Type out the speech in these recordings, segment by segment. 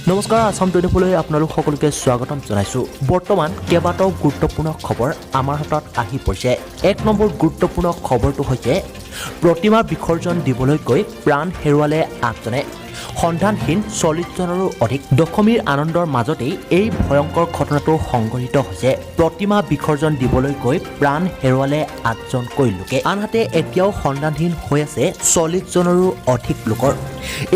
নমস্কাৰ আসাম 24লৈ আপোনালোক সকলোকে স্বাগতম জনাইছো। বৰ্তমান কেইবাটাও গুৰুত্বপূৰ্ণ খবৰ আমাৰ হাতত আহি পৰিছে। এক নম্বৰ গুৰুত্বপূৰ্ণ খবৰটো হৈছে প্ৰতিমা বিসৰ্জন দিবলৈ গৈ প্ৰাণ হেৰুৱালে 8জনে। সন্ধানহীন 40জনৰো অধিক। দশমীৰ আনন্দৰ মাজতেই এই ভয়ংকৰ ঘটনাটো সংঘটিত হৈছে। প্ৰতিমা বিসৰ্জন দিবলৈ গৈ প্ৰাণ হেৰুৱালে 8জনকৈ লোকে। আনহাতে এতিয়াও সন্ধানহীন হৈ আছে 40জনৰো অধিক লোকৰ।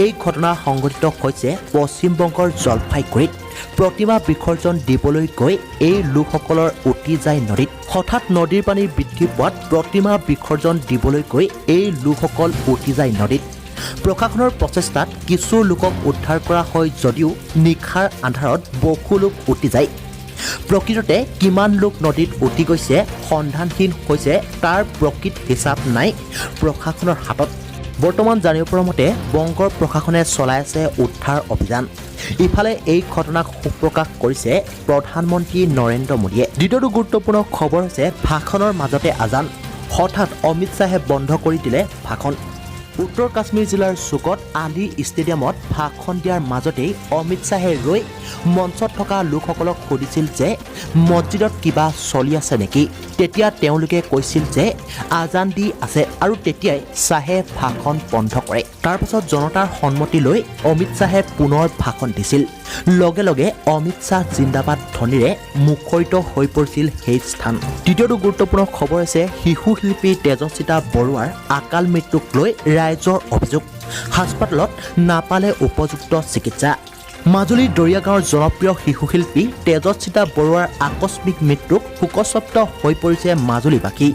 এই ঘটনা সংঘটিত হৈছে পশ্চিমবংগৰ জলপাইগুৰিত। প্ৰতিমা বিসৰ্জন দিবলৈ গৈ এই লোকসকলৰ উটি যায় নদীত। হঠাৎ নদীৰ পানী বৃদ্ধি পোৱাত প্ৰতিমা বিসৰ্জন দিবলৈ গৈ এই লোকসকল উটি যায় নদীত। প্ৰশাসনৰ প্ৰচেষ্টাত কিছু লোকক উদ্ধাৰ কৰা হয় যদিও নিশাৰ আন্ধাৰত বহু লোক উটি যায়। প্ৰকৃততে কিমান লোক নদীত উটি গৈছে সন্ধানহীন হৈছে তাৰ প্ৰকৃত হিচাপ নাই প্ৰশাসনৰ হাতত। বৰ্তমান জানিব পৰা মতে বংগৰ প্ৰশাসনে চলাই আছে উদ্ধাৰ অভিযান। ইফালে এই ঘটনাক সুপ্ৰকাশ কৰিছে প্ৰধানমন্ত্ৰী নৰেন্দ্ৰ মোদীয়ে। দ্বিতীয়টো গুৰুত্বপূৰ্ণ খবৰ হৈছে ভাষণৰ মাজতে আজান। হঠাৎ অমিত শ্বাহে বন্ধ কৰি দিলে ভাষণ। উত্তৰ কাশ্মীৰ জিলাৰ চুকত আলি ষ্টেডিয়ামত ভাষণ দিয়াৰ মাজতেই অমিত শ্বাহে ৰৈ মঞ্চত থকা লোকসকলক সুধিছিল যে মছজিদত কিবা চলি আছে নেকি। তেতিয়া তেওঁলোকে কৈছিল যে আজান দি আছে আৰু তেতিয়াই শ্বাহে ভাষণ বন্ধ কৰে। তাৰ পাছত জনতাৰ সন্মতি লৈ অমিত শ্বাহে পুনৰ ভাষণ দিছিল। লগে লগে অমিত শ্বাহ জিন্দাবাদ ধ্বনিৰে মুখৰিত হৈ পৰিছিল সেই স্থান। তৃতীয়টো গুৰুত্বপূৰ্ণ খবৰ হৈছে শিশু শিল্পী তেজস্বিতা বৰুৱাৰ আকাল মৃত্যুক লৈ ৰাইজৰ অভিযোগ। হাস্পতালত নাপালে উপযুক্ত চিকিৎসা। মাজুলীৰ দৰিয়া গাঁৱৰ জনপ্ৰিয় শিশুশিল্পী তেজস্বিতা বৰুৱাৰ আকস্মিক মৃত্যুক শোকস্তব্ধ হৈ পৰিছে মাজুলীবাসী।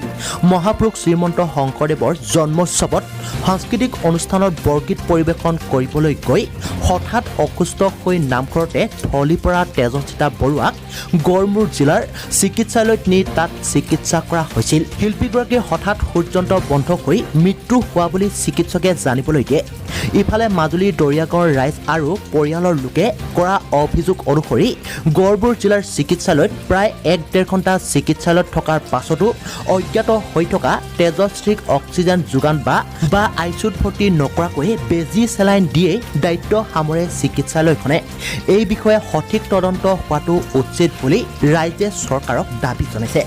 মহাপুৰুষ শ্ৰীমন্ত শংকৰদেৱৰ জন্মোৎসৱত সাংস্কৃতিক অনুষ্ঠানত বৰগীত পৰিৱেশন কৰিবলৈ গৈ হঠাৎ অসুস্থ হৈ নামঘৰতে ঢলি পৰা তেজস্বিতা বৰুৱাক গড়মূৰ জিলাৰ চিকিৎসালয়ত নি তাত চিকিৎসা কৰা হৈছিল। শিল্পীগৰাকীৰ হঠাৎ হৃদযন্ত্ৰ বন্ধ হৈ মৃত্যু হোৱা বুলি চিকিৎসকে জানিবলৈ দিয়ে। ইফালে মাজুলীৰ দৰিয়া গাঁৱৰ ৰাইজ আৰু পৰিয়ালৰ লোকে কৰা অভিযোগ অনুসৰি গড়মূৰ জিলাৰ চিকিৎসালয়ত প্ৰায় 1-1.5 ঘণ্টা চিকিৎসালয়ত থকাৰ পাছতো অজ্ঞাত হৈ থকা তেজশ্ৰীক অক্সিজেন যোগান বা আইচিউত ভৰ্তি নকৰাকৈ বেজী চেলাইন দিয়েই দায়িত্ব সামৰে চিকিৎসালয়খনে। এই বিষয়ে সঠিক তদন্ত হোৱাটো উচিত বুলি ৰাইজে চৰকাৰক দাবী জনাইছে।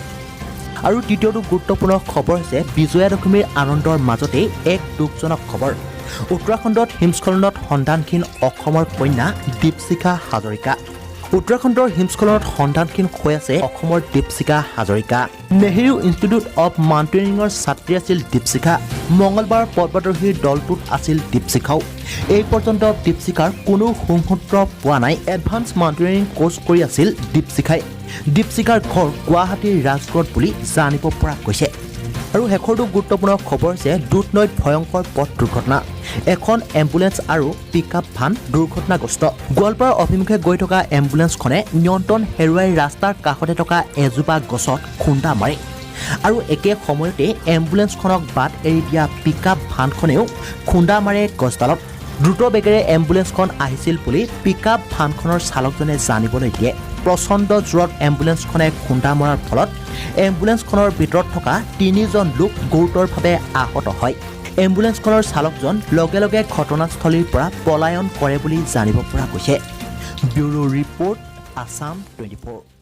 আৰু তৃতীয়টো গুৰুত্বপূৰ্ণ খবৰ হৈছে বিজয়া দশমীৰ আনন্দৰ মাজতেই এক দুখজনক খবৰ। উত্তৰাখণ্ডত হিমস্খলনত সন্ধানহীন অসমৰ কন্যা দীপশিখা হাজৰিকা। উত্তৰাখণ্ডৰ হিমস্খলনত সন্ধানহীন হৈ আছে অসমৰ দীপশিখা হাজৰিকা। নেহেৰু ইনষ্টিটিউট অৱ মাউণ্টেইনিঙৰ ছাত্ৰী আছিল দীপশিখা। মঙলবাৰ পৰ্বতাৰোহীৰ দলটোত আছিল দীপশিখাও। এই পৰ্যন্ত দীপশিখাৰ কোনো সুসূত্ৰ পোৱা নাই। এডভান্স মাউণ্টেইনিং কোৰ্চ কৰি আছিল দীপশিখাই। দীপশিখাৰ ঘৰ গুৱাহাটীৰ ৰাজগড়ত বুলি জানিব পৰা গৈছে। আৰু শেষৰটো গুৰুত্বপূৰ্ণ খবৰ হৈছে দুধনৈত ভয়ংকৰ পথ দুৰ্ঘটনা। এখন এম্বুলেন্স আৰু পিকআপ ভান দুৰ্ঘটনাগ্ৰস্ত। গোৱালপাৰা অভিমুখে গৈ থকা এম্বুলেন্সখনে নিয়ন্ত্ৰণ হেৰুৱাই ৰাস্তাৰ কাষতে থকা এজোপা গছত খুন্দা মাৰে আৰু একে সময়তে এম্বুলেন্সখনক বাট এৰি দিয়া পিকআপ ভানখনেও খুন্দা মাৰে গছডালত। দ্ৰুত বেগেৰে এম্বুলেন্সখন আহিছিল বুলি পিকআপ ভানখনৰ চালকজনে জানিবলৈ দিয়ে। প্ৰচণ্ড জোৰত এম্বুলেন্সখনে খুন্দা মৰাৰ ফলত এম্বুলেন্সখনৰ ভিতৰত থকা 3জন লোক গুৰুতৰভাৱে আহত হয়। এম্বুলেন্সখনৰ চালকজন লগে লগে ঘটনাস্থলীৰ পৰা পলায়ন কৰে বুলি জানিব পৰা গৈছে। Bureau report Assam 24।